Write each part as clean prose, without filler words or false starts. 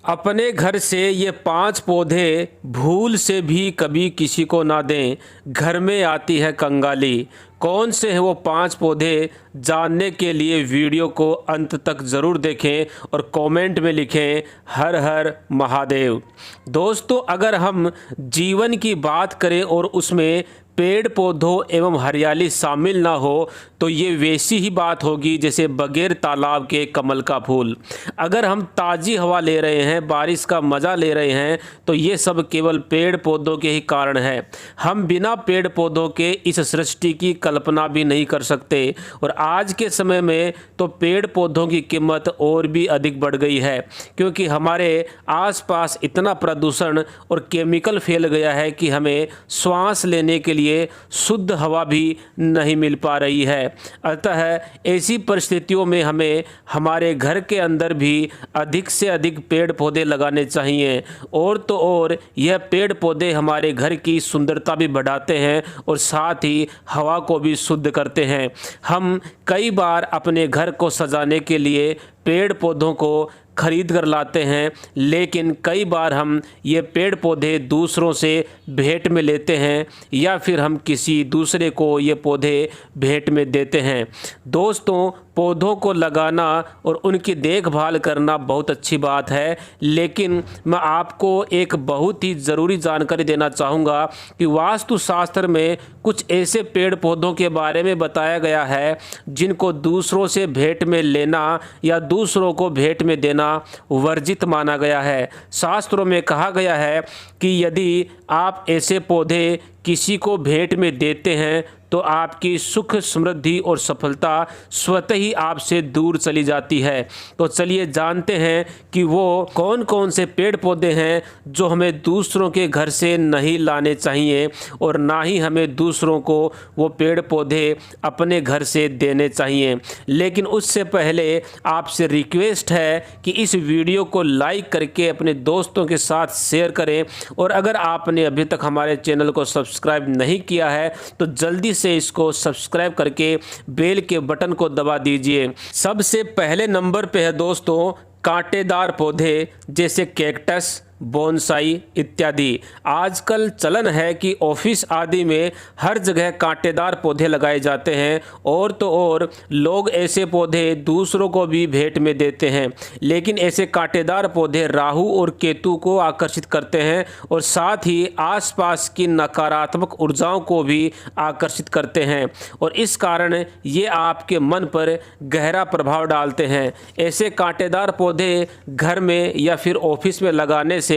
अपने घर से ये 5 पौधे भूल से भी कभी किसी को ना दें, घर में आती है कंगाली। कौन से हैं वो 5 पौधे, जानने के लिए वीडियो को अंत तक ज़रूर देखें और कमेंट में लिखें हर हर महादेव। दोस्तों, अगर हम जीवन की बात करें और उसमें पेड़ पौधों एवं हरियाली शामिल ना हो तो ये वैसी ही बात होगी जैसे बगैर तालाब के कमल का फूल। अगर हम ताज़ी हवा ले रहे हैं, बारिश का मज़ा ले रहे हैं, तो ये सब केवल पेड़ पौधों के ही कारण है। हम बिना पेड़ पौधों के इस सृष्टि की कल्पना भी नहीं कर सकते। और आज के समय में तो पेड़ पौधों की कीमत और भी अधिक बढ़ गई है, क्योंकि हमारे आसपास इतना प्रदूषण और केमिकल फैल गया है कि हमें श्वास लेने के लिए शुद्ध हवा भी नहीं मिल पा रही है। अतः ऐसी परिस्थितियों में हमें हमारे घर के अंदर भी अधिक से अधिक पेड़ पौधे लगाने चाहिए। और तो और यह पेड़ पौधे हमारे घर की सुंदरता भी बढ़ाते हैं और साथ ही हवा को भी शुद्ध करते हैं। हम कई बार अपने घर को सजाने के लिए पेड़ पौधों को खरीद कर लाते हैं, लेकिन कई बार हम ये पेड़ पौधे दूसरों से भेंट में लेते हैं या फिर हम किसी दूसरे को ये पौधे भेंट में देते हैं। दोस्तों, पौधों को लगाना और उनकी देखभाल करना बहुत अच्छी बात है, लेकिन मैं आपको एक बहुत ही ज़रूरी जानकारी देना चाहूँगा कि वास्तुशास्त्र में कुछ ऐसे पेड़ पौधों के बारे में बताया गया है जिनको दूसरों से भेंट में लेना या दूसरों को भेंट में देना वर्जित माना गया है। शास्त्रों में कहा गया है कि यदि आप ऐसे पौधे किसी को भेंट में देते हैं तो आपकी सुख समृद्धि और सफलता स्वतः ही आपसे दूर चली जाती है। तो चलिए जानते हैं कि वो कौन कौन से पेड़ पौधे हैं जो हमें दूसरों के घर से नहीं लाने चाहिए और ना ही हमें दूसरों को वो पेड़ पौधे अपने घर से देने चाहिए। लेकिन उससे पहले आपसे रिक्वेस्ट है कि इस वीडियो को लाइक करके अपने दोस्तों के साथ शेयर करें, और अगर आपने अभी तक हमारे चैनल को सब्सक्राइब नहीं किया है तो जल्दी से इसको सब्सक्राइब करके बेल के बटन को दबा दीजिए। सबसे पहले नंबर पे है दोस्तों कांटेदार पौधे, जैसे कैक्टस, बोनसाई इत्यादि। आजकल चलन है कि ऑफिस आदि में हर जगह कांटेदार पौधे लगाए जाते हैं, और तो और लोग ऐसे पौधे दूसरों को भी भेंट में देते हैं। लेकिन ऐसे कांटेदार पौधे राहु और केतु को आकर्षित करते हैं और साथ ही आसपास की नकारात्मक ऊर्जाओं को भी आकर्षित करते हैं, और इस कारण ये आपके मन पर गहरा प्रभाव डालते हैं। ऐसे कांटेदार पौधे घर में या फिर ऑफिस में लगाने से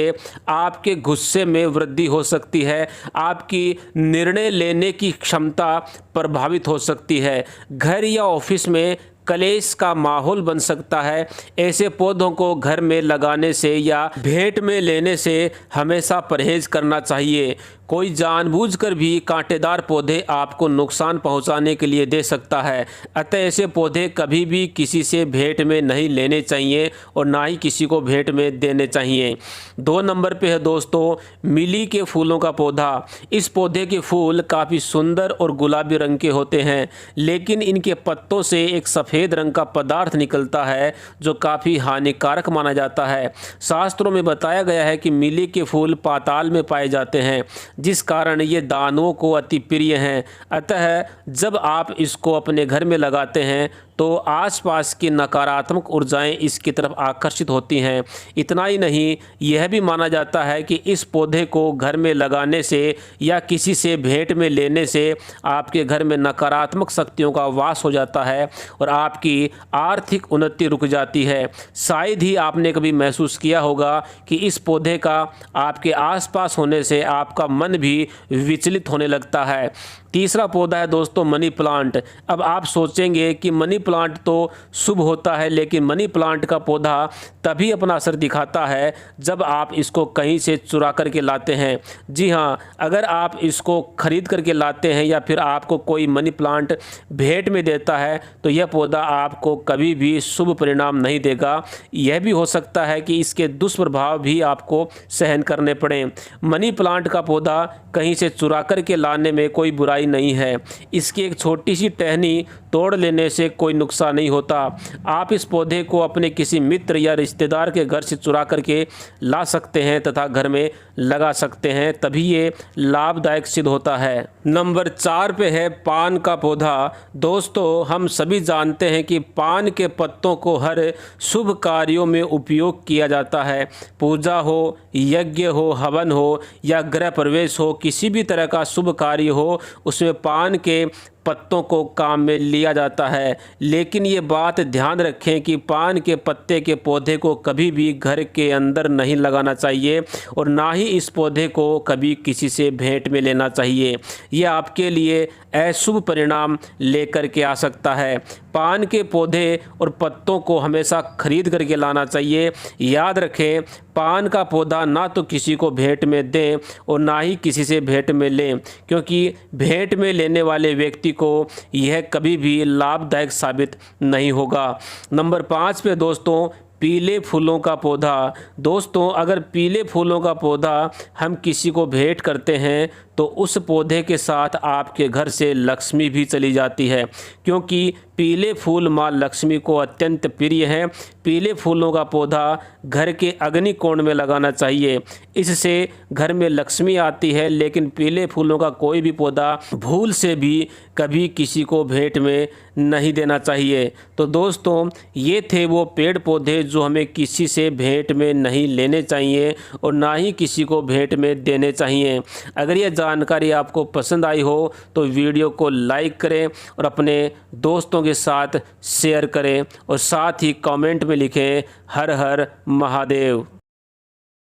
आपके गुस्से में वृद्धि हो सकती है, आपकी निर्णय लेने की क्षमता प्रभावित हो सकती है, घर या ऑफिस में कलेश का माहौल बन सकता है। ऐसे पौधों को घर में लगाने से या भेंट में लेने से हमेशा परहेज करना चाहिए। कोई जानबूझकर भी कांटेदार पौधे आपको नुकसान पहुंचाने के लिए दे सकता है। अतः ऐसे पौधे कभी भी किसी से भेंट में नहीं लेने चाहिए और ना ही किसी को भेंट में देने चाहिए। 2 नंबर पे है दोस्तों मिली के फूलों का पौधा। इस पौधे के फूल काफ़ी सुंदर और गुलाबी रंग के होते हैं, लेकिन इनके पत्तों से एक सफ़ेद रंग का पदार्थ निकलता है जो काफ़ी हानिकारक माना जाता है। शास्त्रों में बताया गया है कि मिली के फूल पाताल में पाए जाते हैं, जिस कारण ये दानवों को अति प्रिय हैं। अतः जब आप इसको अपने घर में लगाते हैं तो आसपास की नकारात्मक ऊर्जाएं इसकी तरफ आकर्षित होती हैं। इतना ही नहीं, यह भी माना जाता है कि इस पौधे को घर में लगाने से या किसी से भेंट में लेने से आपके घर में नकारात्मक शक्तियों का वास हो जाता है और आपकी आर्थिक उन्नति रुक जाती है। शायद ही आपने कभी महसूस किया होगा कि इस पौधे का आपके आसपास होने से आपका मन भी विचलित होने लगता है। तीसरा पौधा है दोस्तों मनी प्लांट। अब आप सोचेंगे कि मनी प्लांट तो शुभ होता है, लेकिन मनी प्लांट का पौधा तभी अपना असर दिखाता है जब आप इसको कहीं से चुरा करके लाते हैं। जी हाँ, अगर आप इसको खरीद करके लाते हैं या फिर आपको कोई मनी प्लांट भेंट में देता है तो यह पौधा आपको कभी भी शुभ परिणाम नहीं देगा। यह भी हो सकता है कि इसके दुष्प्रभाव भी आपको सहन करने पड़े। मनी प्लांट का पौधा कहीं से चुरा करके लाने में कोई बुराई नहीं है। इसकी एक छोटी सी टहनी तोड़ लेने से कोई नुकसान नहीं होता। आप इस पौधे को अपने किसी मित्र या रिश्तेदार के घर से चुरा करके ला सकते हैं तथा घर में लगा सकते हैं, तभी ये लाभदायक सिद्ध होता है। नंबर 4 पे है पान का पौधा। दोस्तों, हम सभी जानते हैं कि पान के पत्तों को हर शुभ कार्यों में उपयोग किया जाता है। पूजा हो, यज्ञ हो, हवन हो या गृह प्रवेश हो, किसी भी तरह का शुभ कार्य हो, उसमें पान के पत्तों को काम में लिया जाता है। लेकिन ये बात ध्यान रखें कि पान के पत्ते के पौधे को कभी भी घर के अंदर नहीं लगाना चाहिए और ना ही इस पौधे को कभी किसी से भेंट में लेना चाहिए। यह आपके लिए अशुभ परिणाम लेकर के आ सकता है। पान के पौधे और पत्तों को हमेशा खरीद करके लाना चाहिए। याद रखें, पान का पौधा ना तो किसी को भेंट में दें और ना ही किसी से भेंट में लें, क्योंकि भेंट में लेने वाले व्यक्ति को यह कभी भी लाभदायक साबित नहीं होगा। नंबर 5 पे दोस्तों, पीले फूलों का पौधा। दोस्तों, अगर पीले फूलों का पौधा हम किसी को भेंट करते हैं तो उस पौधे के साथ आपके घर से लक्ष्मी भी चली जाती है, क्योंकि पीले फूल माँ लक्ष्मी को अत्यंत प्रिय हैं। पीले फूलों का पौधा घर के अग्नि कोण में लगाना चाहिए, इससे घर में लक्ष्मी आती है। लेकिन पीले फूलों का कोई भी पौधा भूल से भी कभी किसी को भेंट में नहीं देना चाहिए। तो दोस्तों, ये थे वो पेड़ पौधे जो हमें किसी से भेंट में नहीं लेने चाहिए और ना ही किसी को भेंट में देने चाहिए। अगर यह जानकारी आपको पसंद आई हो तो वीडियो को लाइक करें और अपने दोस्तों के साथ शेयर करें और साथ ही कमेंट में लिखें हर हर महादेव।